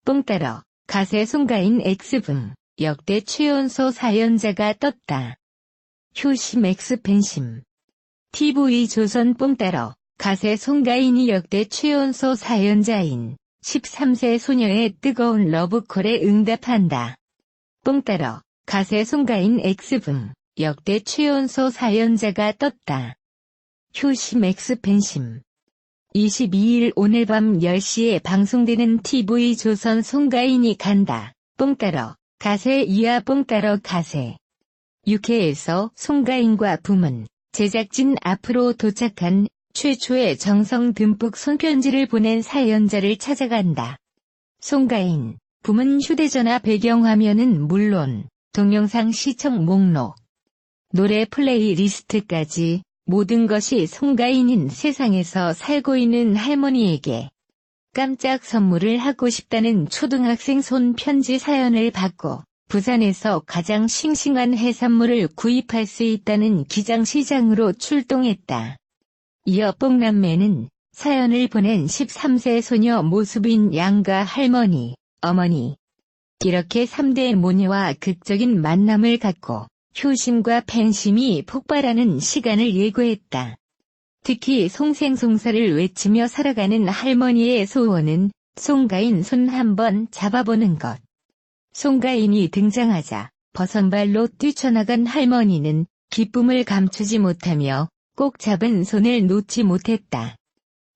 뽕 따러 가세 송가인 X붕 역대 최연소 사연자가 떴다. 효심 X팬심 TV조선 뽕 따러 가세 송가인이 역대 최연소 사연자인 13세 소녀의 뜨거운 러브콜에 응답한다. 뽕 따러 가세 송가인 X붕 역대 최연소 사연자가 떴다. 효심 X팬심 22일 오늘 밤 10시에 방송되는 TV조선 송가인이 간다. 뽕 따러 가세 이하 뽕 따러 가세 6회에서 송가인과 붐은 제작진 앞으로 도착한 최초의 정성 듬뿍 손편지를 보낸 사연자를 찾아간다. 송가인, 붐은 휴대전화 배경화면은 물론 동영상 시청 목록, 노래 플레이리스트까지 모든 것이 송가인인 세상에서 살고 있는 할머니에게 깜짝 선물을 하고 싶다는 초등학생 손편지 사연을 받고 부산에서 가장 싱싱한 해산물을 구입할 수 있다는 기장시장으로 출동했다. 이어 뽕남매는 사연을 보낸 13세 소녀 모습인 양가 할머니, 어머니 이렇게 3대 모녀와 극적인 만남을 갖고 효심과 팬심이 폭발하는 시간을 예고했다. 특히 송생송사를 외치며 살아가는 할머니의 소원은 송가인 손 한번 잡아보는 것. 송가인이 등장하자 버선발로 뛰쳐나간 할머니는 기쁨을 감추지 못하며 꼭 잡은 손을 놓지 못했다.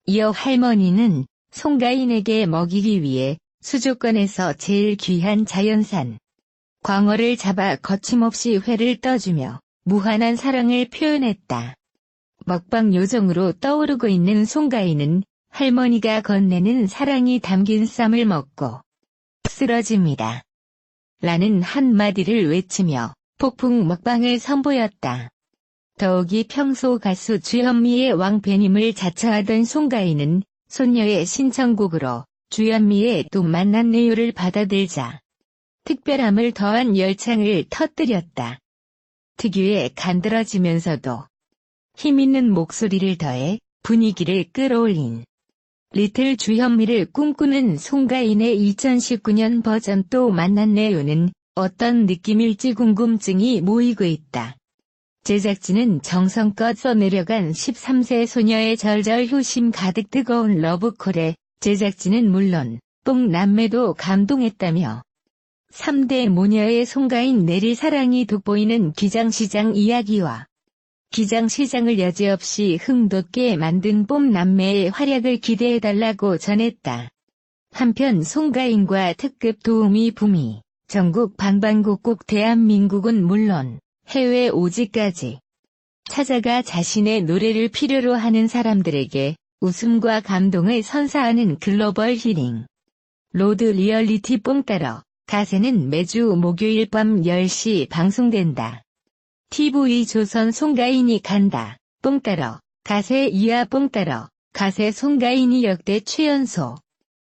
이어 할머니는 송가인에게 먹이기 위해 수족관에서 제일 귀한 자연산 광어를 잡아 거침없이 회를 떠주며 무한한 사랑을 표현했다. 먹방 요정으로 떠오르고 있는 송가인은 할머니가 건네는 사랑이 담긴 쌈을 먹고 쓰러집니다. 라는 한마디를 외치며 폭풍 먹방을 선보였다. 더욱이 평소 가수 주현미의 왕팬임을 자처하던 송가인은 손녀의 신청곡으로 주현미의 또 만났네요를 받아들자 특별함을 더한 열창을 터뜨렸다. 특유의 간드러지면서도 힘있는 목소리를 더해 분위기를 끌어올린 리틀 주현미를 꿈꾸는 송가인의 2019년 버전 또 만났네요는 어떤 느낌일지 궁금증이 모이고 있다. 제작진은 정성껏 써내려간 13세 소녀의 절절 효심 가득 뜨거운 러브콜에 제작진은 물론 뽕남매도 감동했다며 3대 모녀의 송가인 내리 사랑이 돋보이는 기장시장 이야기와 기장시장을 여지없이 흥돋게 만든 뽕남매의 활약을 기대해달라고 전했다. 한편 송가인과 특급 도우미 붐이 전국 방방곡곡 대한민국은 물론 해외 오지까지 찾아가 자신의 노래를 필요로 하는 사람들에게 웃음과 감동을 선사하는 글로벌 힐링 로드 리얼리티 뽕 따러 가세는 매주 목요일 밤 10시 방송된다. TV조선 송가인이 간다. 뽕 따러 가세 이하 뽕 따러 가세 송가인이 역대 최연소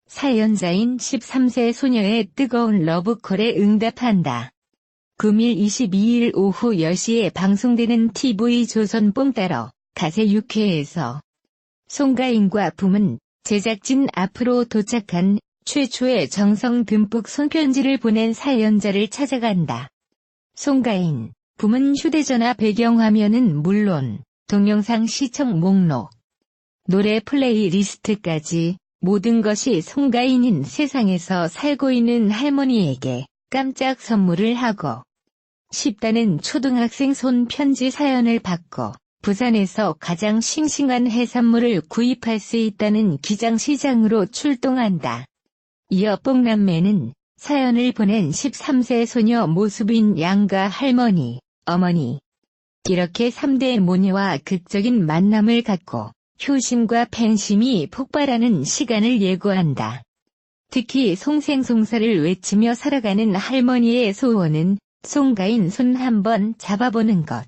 사연자인 13세 소녀의 뜨거운 러브콜에 응답한다. 금일 22일 오후 10시에 방송되는 TV조선 뽕 따러 가세 6회에서 송가인과 붐은 제작진 앞으로 도착한 최초의 정성 듬뿍 손편지를 보낸 사연자를 찾아간다. 송가인, 붐은 휴대전화 배경화면은 물론 동영상 시청 목록, 노래 플레이리스트까지 모든 것이 송가인인 세상에서 살고 있는 할머니에게 깜짝 선물을 하고 싶다는 초등학생 손편지 사연을 받고 부산에서 가장 싱싱한 해산물을 구입할 수 있다는 기장시장으로 출동한다. 이어 뽕남매는 사연을 보낸 13세 소녀 모습인 양가 할머니, 어머니 이렇게 3대 모녀와 극적인 만남을 갖고 효심과 팬심이 폭발하는 시간을 예고한다. 특히 송생송사를 외치며 살아가는 할머니의 소원은 송가인 손 한번 잡아보는 것.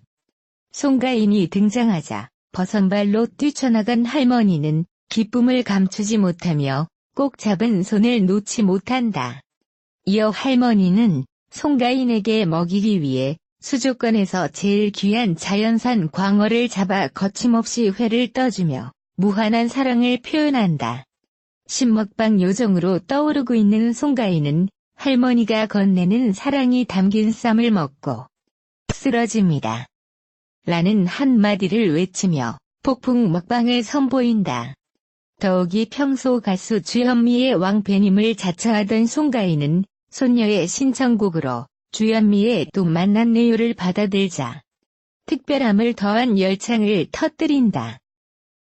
송가인이 등장하자 버선발로 뛰쳐나간 할머니는 기쁨을 감추지 못하며 꼭 잡은 손을 놓지 못한다. 이어 할머니는 송가인에게 먹이기 위해 수족관에서 제일 귀한 자연산 광어를 잡아 거침없이 회를 떠주며 무한한 사랑을 표현한다. 신먹방 요정으로 떠오르고 있는 송가인은 할머니가 건네는 사랑이 담긴 쌈을 먹고 쓰러집니다. 라는 한마디를 외치며 폭풍 먹방을 선보인다. 더욱이 평소 가수 주현미의 왕팬임을 자처하던 송가인은 손녀의 신청곡으로 주현미의 또 만났네요를 받아들자 특별함을 더한 열창을 터뜨린다.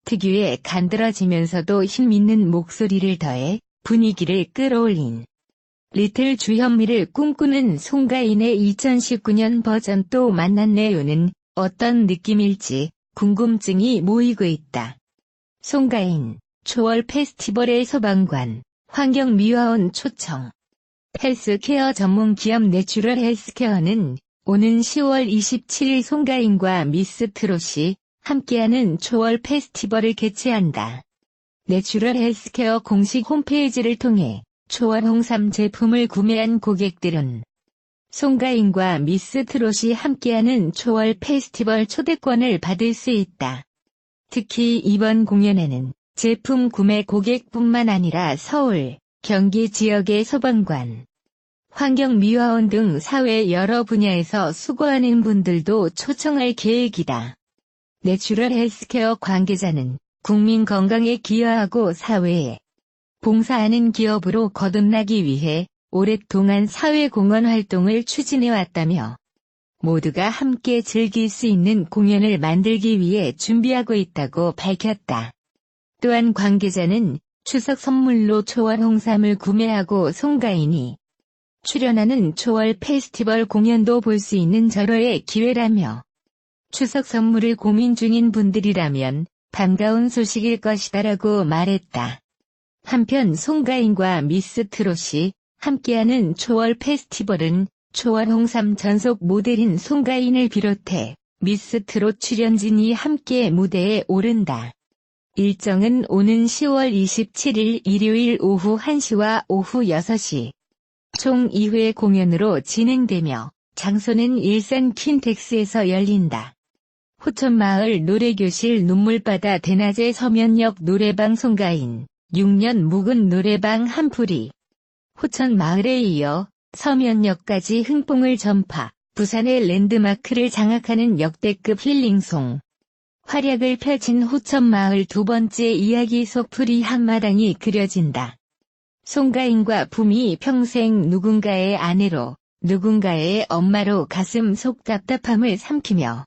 특유의 간드러지면서도 힘있는 목소리를 더해 분위기를 끌어올린 리틀 주현미를 꿈꾸는 송가인의 2019년 버전 또 만났네요는 어떤 느낌일지 궁금증이 모이고 있다. 송가인, 초월 페스티벌의 소방관, 환경미화원 초청. 헬스케어 전문 기업 내추럴 헬스케어는 오는 10월 27일 송가인과 미스 트롯이 함께하는 초월 페스티벌을 개최한다. 내추럴 헬스케어 공식 홈페이지를 통해 초월 홍삼 제품을 구매한 고객들은 송가인과 미스 트롯이 함께하는 초월 페스티벌 초대권을 받을 수 있다. 특히 이번 공연에는 제품 구매 고객뿐만 아니라 서울, 경기 지역의 소방관, 환경미화원 등 사회 여러 분야에서 수고하는 분들도 초청할 계획이다. 내추럴 헬스케어 관계자는 국민 건강에 기여하고 사회에 봉사하는 기업으로 거듭나기 위해 오랫동안 사회공헌 활동을 추진해왔다며 모두가 함께 즐길 수 있는 공연을 만들기 위해 준비하고 있다고 밝혔다. 또한 관계자는 추석 선물로 초월 홍삼을 구매하고 송가인이 출연하는 초월 페스티벌 공연도 볼 수 있는 절호의 기회라며 추석 선물을 고민 중인 분들이라면 반가운 소식일 것이다라고 말했다. 한편 송가인과 미스 트롯이 함께하는 초월 페스티벌은 초월 홍삼 전속 모델인 송가인을 비롯해 미스 트롯 출연진이 함께 무대에 오른다. 일정은 오는 10월 27일 일요일 오후 1시와 오후 6시 총 2회 공연으로 진행되며 장소는 일산 킨텍스에서 열린다. 호천마을 노래교실 눈물바다 대낮의 서면역 노래방 송가인 6년 묵은 노래방 한풀이 호천마을에 이어 서면역까지 흥뽕을 전파 부산의 랜드마크를 장악하는 역대급 힐링송 활약을 펼친 호천마을 두 번째 이야기 속 풀이 한마당이 그려진다. 송가인과 붐이 평생 누군가의 아내로 누군가의 엄마로 가슴 속 답답함을 삼키며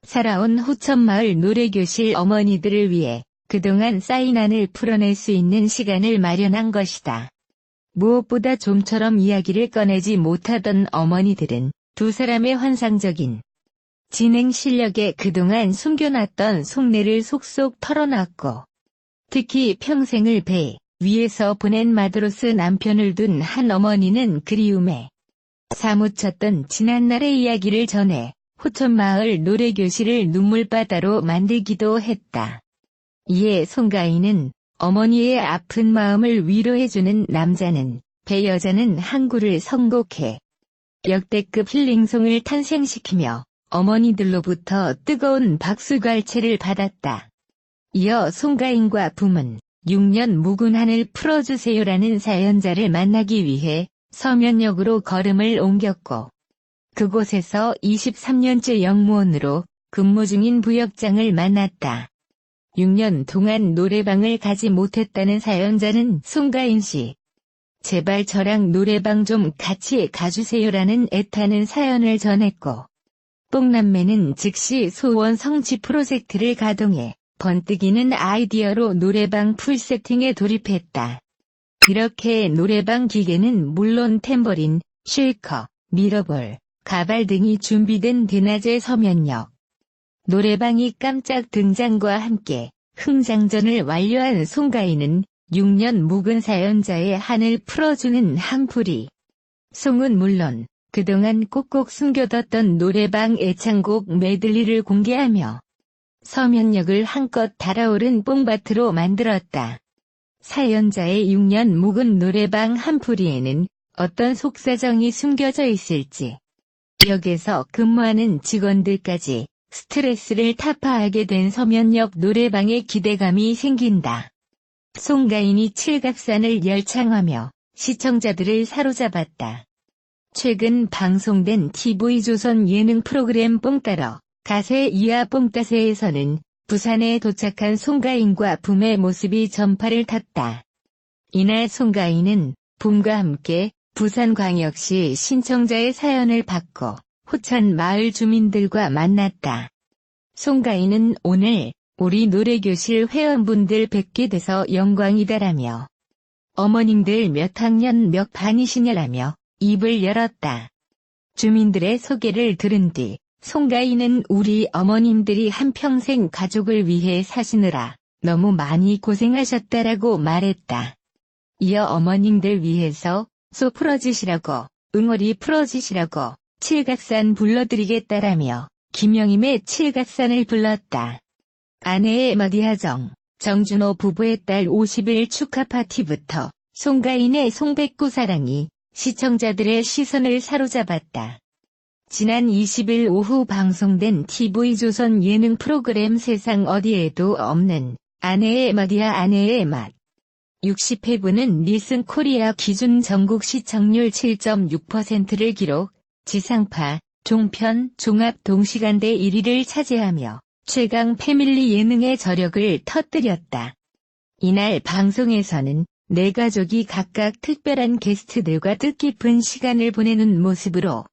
살아온 호천마을 노래교실 어머니들을 위해 그동안 쌓인 한을 풀어낼 수 있는 시간을 마련한 것이다. 무엇보다 좀처럼 이야기를 꺼내지 못하던 어머니들은 두 사람의 환상적인 진행 실력에 그동안 숨겨놨던 속내를 속속 털어놨고 특히 평생을 배 위에서 보낸 마드로스 남편을 둔 한 어머니는 그리움에 사무쳤던 지난날의 이야기를 전해 호천마을 노래교실을 눈물바다로 만들기도 했다. 이에 송가인은 어머니의 아픈 마음을 위로해주는 남자는 배 여자는 항구를 선곡해 역대급 힐링송을 탄생시키며 어머니들로부터 뜨거운 박수갈채를 받았다. 이어 송가인과 붐은 6년 묵은 한을 풀어주세요라는 사연자를 만나기 위해 서면역으로 걸음을 옮겼고 그곳에서 23년째 영무원으로 근무 중인 부역장을 만났다. 6년 동안 노래방을 가지 못했다는 사연자는 송가인 씨. 제발 저랑 노래방 좀 같이 가주세요라는 애타는 사연을 전했고 뽕남매는 즉시 소원 성취 프로젝트를 가동해 번뜩이는 아이디어로 노래방 풀세팅에 돌입했다. 이렇게 노래방 기계는 물론 탬버린, 쉐이커, 미러볼, 가발 등이 준비된 대낮의 서면역. 노래방이 깜짝 등장과 함께 흥장전을 완료한 송가인은 6년 묵은 사연자의 한을 풀어주는 한풀이. 송은 물론 그동안 꼭꼭 숨겨뒀던 노래방 애창곡 메들리를 공개하며 서면역을 한껏 달아오른 뽕밭으로 만들었다. 사연자의 6년 묵은 노래방 한풀이에는 어떤 속사정이 숨겨져 있을지 역에서 근무하는 직원들까지 스트레스를 타파하게 된 서면역 노래방에 기대감이 생긴다. 송가인이 칠갑산을 열창하며 시청자들을 사로잡았다. 최근 방송된 TV조선 예능 프로그램 뽕따러 가세 이하 뽕따세에서는 부산에 도착한 송가인과 붐의 모습이 전파를 탔다. 이날 송가인은 붐과 함께 부산광역시 신청자의 사연을 받고 호천 마을 주민들과 만났다. 송가인은 오늘 우리 노래교실 회원분들 뵙게 돼서 영광이다라며 어머님들 몇 학년 몇 반이시냐라며 입을 열었다. 주민들의 소개를 들은 뒤 송가인은 우리 어머님들이 한평생 가족을 위해 사시느라 너무 많이 고생하셨다라고 말했다. 이어 어머님들 위해서 소 풀어주시라고 응어리 풀어주시라고 칠갑산 불러드리겠다라며 김영임의 칠갑산을 불렀다. 아내의 마디하정, 정준호 부부의 딸 50일 축하 파티부터 송가인의 송백구 사랑이 시청자들의 시선을 사로잡았다. 지난 20일 오후 방송된 TV조선 예능 프로그램 세상 어디에도 없는 아내의 맛이야 아내의 맛. 60회분은 닐슨 코리아 기준 전국 시청률 7.6%를 기록, 지상파, 종편, 종합 동시간대 1위를 차지하며 최강 패밀리 예능의 저력을 터뜨렸다. 이날 방송에서는 네 가족이 각각 특별한 게스트들과 뜻깊은 시간을 보내는 모습으로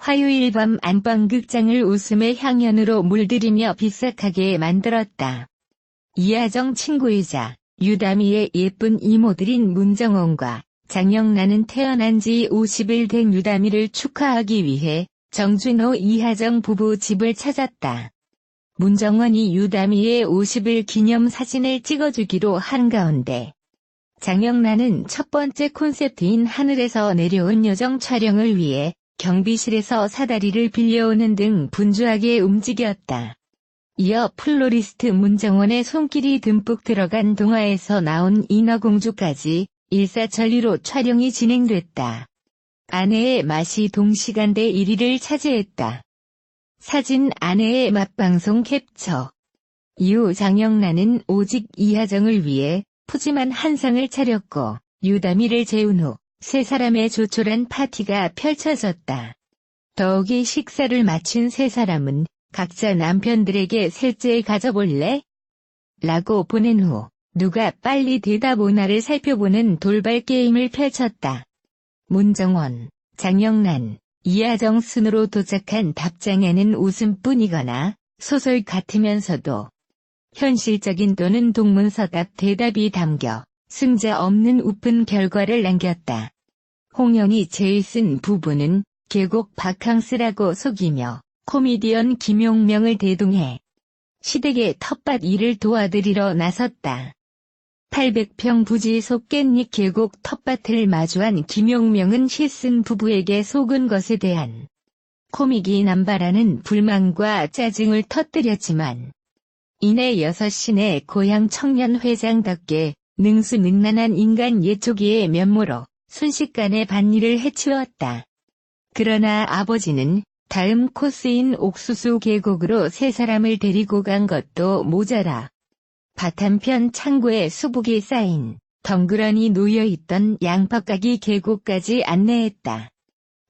화요일 밤 안방극장을 웃음의 향연으로 물들이며 비싹하게 만들었다. 이하정 친구이자 유다미의 예쁜 이모들인 문정원과 장영란은 태어난 지 50일 된 유다미를 축하하기 위해 정준호 이하정 부부 집을 찾았다. 문정원이 유다미의 50일 기념 사진을 찍어주기로 한 가운데 장영란은 첫 번째 콘셉트인 하늘에서 내려온 요정 촬영을 위해 경비실에서 사다리를 빌려오는 등 분주하게 움직였다. 이어 플로리스트 문정원의 손길이 듬뿍 들어간 동화에서 나온 인어공주까지 일사천리로 촬영이 진행됐다. 아내의 맛이 동시간대 1위를 차지했다. 사진 아내의 맛방송 캡처. 이후 장영란은 오직 이하정을 위해 푸짐한 한상을 차렸고 유다미를 재운 후 세 사람의 조촐한 파티가 펼쳐졌다. 더욱이 식사를 마친 세 사람은 각자 남편들에게 셋째 가져볼래? 라고 보낸 후 누가 빨리 대답 오나를 살펴보는 돌발 게임을 펼쳤다. 문정원, 장영란, 이하정 순으로 도착한 답장에는 웃음뿐이거나 소설 같으면서도 현실적인 또는 동문서답 대답이 담겨 승자 없는 우픈 결과를 남겼다. 홍영희 제이슨 부부는 계곡 바캉스라고 속이며 코미디언 김용명을 대동해 시댁의 텃밭 일을 도와드리러 나섰다. 800평 부지 속 깻잎 계곡 텃밭을 마주한 김용명은 희슨 부부에게 속은 것에 대한 코믹이 남발하는 불만과 짜증을 터뜨렸지만 이내 6시내 고향 청년회장답게 능수능란한 인간 예초기의 면모로 순식간에 반일을 해치웠다. 그러나 아버지는 다음 코스인 옥수수 계곡으로 세 사람을 데리고 간 것도 모자라 밭 한편 창고에 수북이 쌓인 덩그러니 놓여있던 양파가기 계곡까지 안내했다.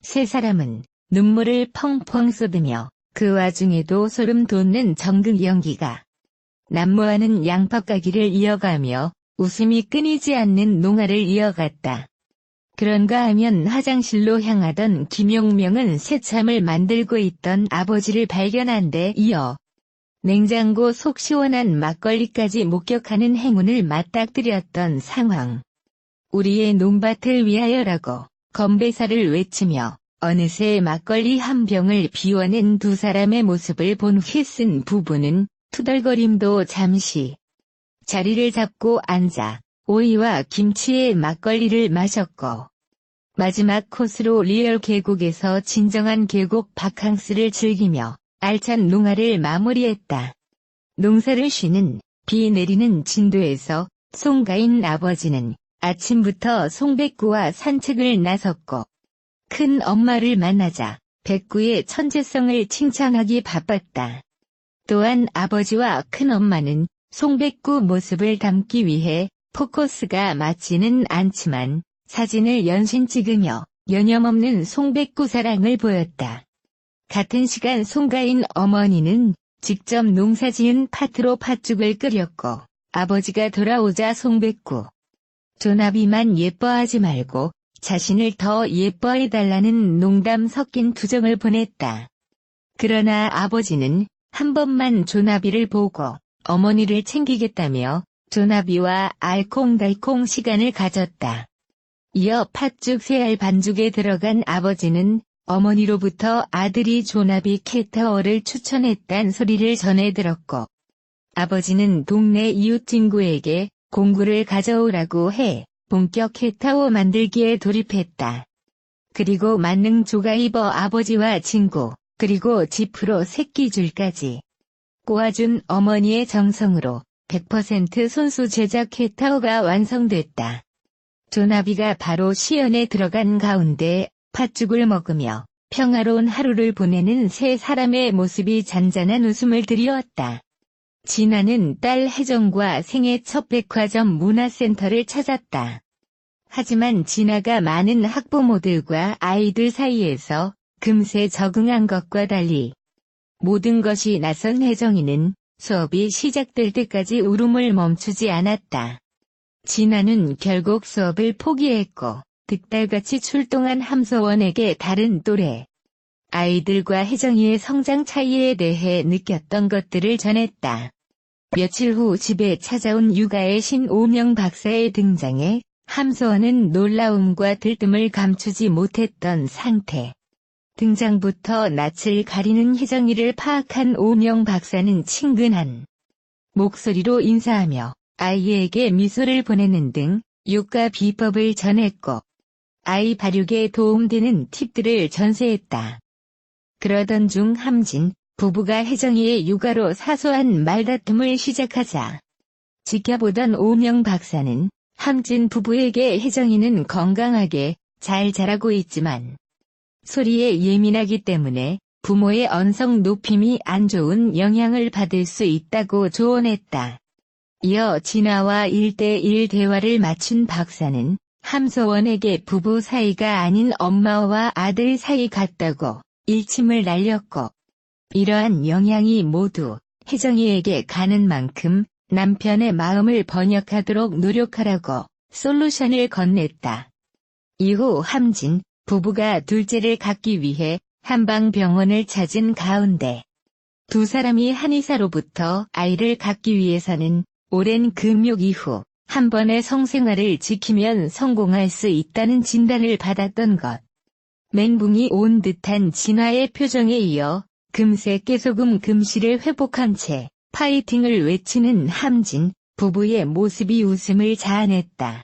세 사람은 눈물을 펑펑 쏟으며 그 와중에도 소름 돋는 정극 연기가 난무하는 양파가기를 이어가며 웃음이 끊이지 않는 농화를 이어갔다. 그런가 하면 화장실로 향하던 김용명은 새참을 만들고 있던 아버지를 발견한 데 이어 냉장고 속 시원한 막걸리까지 목격하는 행운을 맞닥뜨렸던 상황. 우리의 논밭을 위하여라고 건배사를 외치며 어느새 막걸리 한 병을 비워낸 두 사람의 모습을 본 희슨 부부는 투덜거림도 잠시 자리를 잡고 앉아 오이와 김치에 막걸리를 마셨고 마지막 코스로 리얼 계곡에서 진정한 계곡 바캉스를 즐기며 알찬 농활을 마무리했다. 농사를 쉬는 비 내리는 진도에서 송가인 아버지는 아침부터 송백구와 산책을 나섰고 큰 엄마를 만나자 백구의 천재성을 칭찬하기 바빴다. 또한 아버지와 큰 엄마는 송백구 모습을 담기 위해 포커스가 맞지는 않지만 사진을 연신 찍으며 여념없는 송백구 사랑을 보였다. 같은 시간 송가인 어머니는 직접 농사지은 팥으로 팥죽을 끓였고 아버지가 돌아오자 송백구 조나비만 예뻐하지 말고 자신을 더 예뻐해달라는 농담 섞인 투정을 보냈다. 그러나 아버지는 한 번만 조나비를 보고 어머니를 챙기겠다며 조나비와 알콩달콩 시간을 가졌다. 이어 팥죽 3알 반죽에 들어간 아버지는 어머니로부터 아들이 조나비 캣타워를 추천했단 소리를 전해 들었고 아버지는 동네 이웃 친구에게 공구를 가져오라고 해 본격 캣타워 만들기에 돌입했다. 그리고 만능 조가이버 아버지와 친구 그리고 지프로 새끼줄까지 꼬아준 어머니의 정성으로 100% 손수 제작 캣타워가 완성됐다. 조나비가 바로 시연에 들어간 가운데 팥죽을 먹으며 평화로운 하루를 보내는 세 사람의 모습이 잔잔한 웃음을 드리웠다. 진아는 딸 혜정과 생애 첫 백화점 문화센터를 찾았다. 하지만 진아가 많은 학부모들과 아이들 사이에서 금세 적응한 것과 달리 모든 것이 낯선 혜정이는 수업이 시작될 때까지 울음을 멈추지 않았다. 진아는 결국 수업을 포기했고 득달같이 출동한 함서원에게 다른 또래 아이들과 혜정이의 성장 차이에 대해 느꼈던 것들을 전했다. 며칠 후 집에 찾아온 육아의 신 오명 박사의 등장에 함서원은 놀라움과 들뜸을 감추지 못했던 상태. 등장부터 낯을 가리는 혜정이를 파악한 오명 박사는 친근한 목소리로 인사하며 아이에게 미소를 보내는 등 육아 비법을 전했고 아이 발육에 도움되는 팁들을 전수했다. 그러던 중 함진 부부가 혜정이의 육아로 사소한 말다툼을 시작하자 지켜보던 오명 박사는 함진 부부에게 혜정이는 건강하게 잘 자라고 있지만 소리에 예민하기 때문에 부모의 언성 높임이 안 좋은 영향을 받을 수 있다고 조언했다. 이어 진아와 1대1 대화를 마친 박사는 함서원에게 부부 사이가 아닌 엄마와 아들 사이 같다고 일침을 날렸고 이러한 영향이 모두 혜정이에게 가는 만큼 남편의 마음을 번역하도록 노력하라고 솔루션을 건넸다. 이후 함진 부부가 둘째를 갖기 위해 한방병원을 찾은 가운데 두 사람이 한의사로부터 아이를 갖기 위해서는 오랜 금욕 이후 한 번의 성생활을 지키면 성공할 수 있다는 진단을 받았던 것. 멘붕이 온 듯한 진아의 표정에 이어 금세 깨소금 금실을 회복한 채 파이팅을 외치는 함진 부부의 모습이 웃음을 자아냈다.